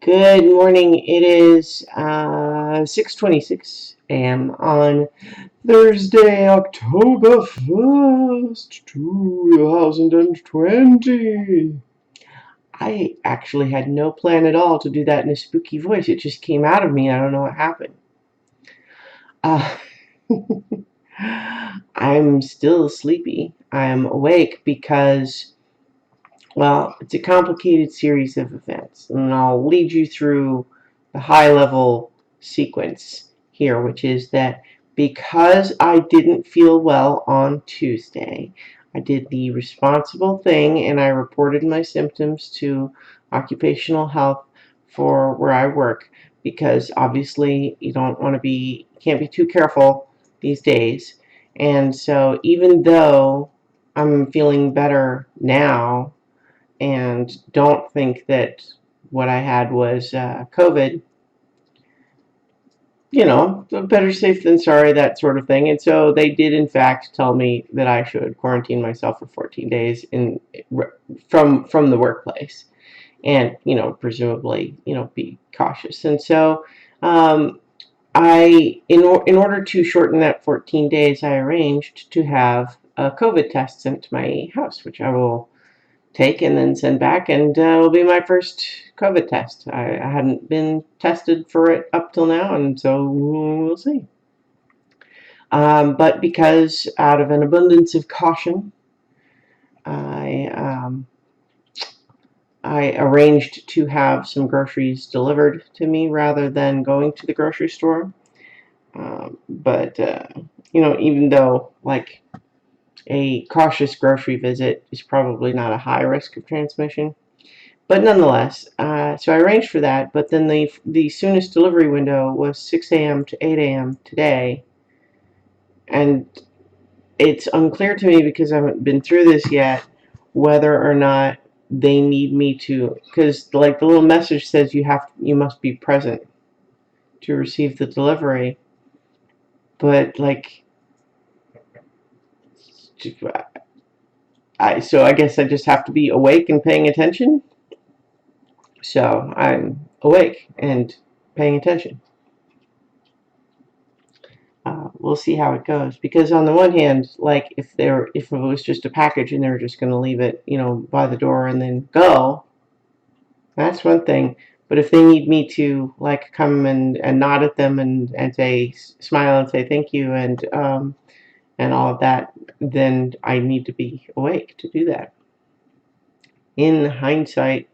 Good morning. It is 6:26 a.m. on Thursday, October 1st, 2020. I actually had no plan at all to do that in a spooky voice. It just came out of me. I don't know what happened. Uh, I'm still sleepy. I'm awake because, well, it's a complicated series of events, and I'll lead you through the high level sequence here, which is that because I didn't feel well on Tuesday, I did the responsible thing and I reported my symptoms to occupational health for where I work because obviously you don't want to be, can't be too careful these days. And so even though I'm feeling better now, and don't think that what I had was COVID, better safe than sorry, that sort of thing. And so they did, in fact, tell me that I should quarantine myself for 14 days from the workplace, and presumably, be cautious. And so, in order to shorten that 14 days, I arranged to have a COVID test sent to my house, which I will take and then send back, and it'll be my first COVID test. I hadn't been tested for it up till now, and so we'll see. But because out of an abundance of caution, I I arranged to have some groceries delivered to me rather than going to the grocery store. But even though like a cautious grocery visit is probably not a high risk of transmission, but nonetheless, so I arranged for that, but then the soonest delivery window was 6 a.m. to 8 a.m. today, and it's unclear to me because I haven't been through this yet whether or not they need me to, because like the little message says you must be present to receive the delivery, but like I guess I just have to be awake and paying attention. So I'm awake and paying attention. We'll see how it goes. Because on the one hand, like if it was just a package and they were just going to leave it, by the door and then go, that's one thing. But if they need me to like come and nod at them and say smile and say thank you and all of that, then I need to be awake to do that. In hindsight,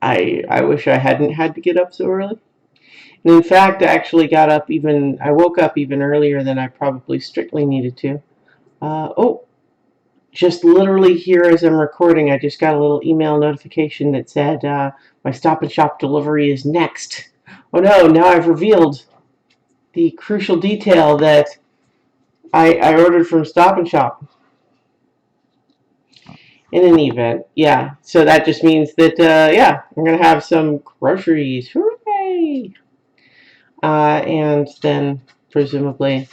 I wish I hadn't had to get up so early. And in fact, I woke up even earlier than I probably strictly needed to. Oh, just literally here as I'm recording, I just got a little email notification that said my Stop and Shop delivery is next. Oh no, now I've revealed the crucial detail that I ordered from Stop and Shop. In any event, yeah, so that just means that, yeah, I'm going to have some groceries. Hooray! And then presumably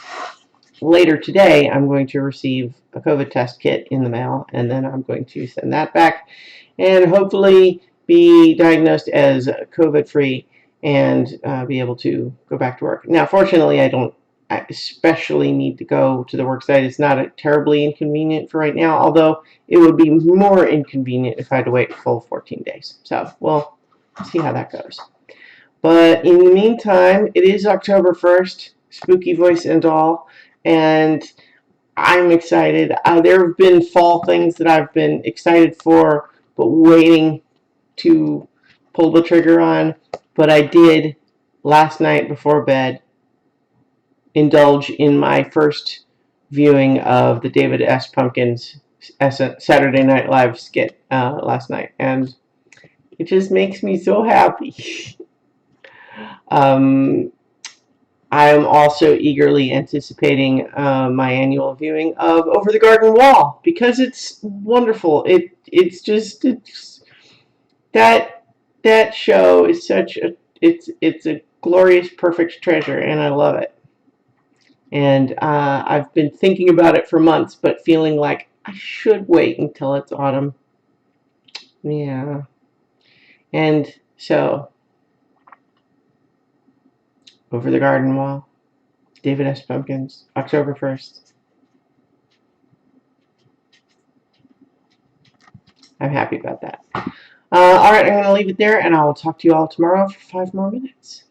later today, I'm going to receive a COVID test kit in the mail, and then I'm going to send that back and hopefully be diagnosed as COVID free and be able to go back to work. Now, fortunately, I don't especially need to go to the work site. It's not terribly inconvenient for right now, although it would be more inconvenient if I had to wait a full 14 days. So we'll see how that goes. But in the meantime, it is October 1st, spooky voice and all, and I'm excited. There have been fall things that I've been excited for, but waiting to pull the trigger on. But I did last night before bed indulge in my first viewing of the David S. Pumpkins Saturday Night Live skit last night, and it just makes me so happy. um, I am also eagerly anticipating my annual viewing of Over the Garden Wall because it's wonderful. It's that show is it's a glorious, perfect treasure, and I love it. And I've been thinking about it for months, but feeling like I should wait until it's autumn. Yeah, and So, Over the Garden Wall, David S. Pumpkins, October 1st. I'm happy about that. All right, I'm going to leave it there, and I will talk to you all tomorrow for 5 more minutes.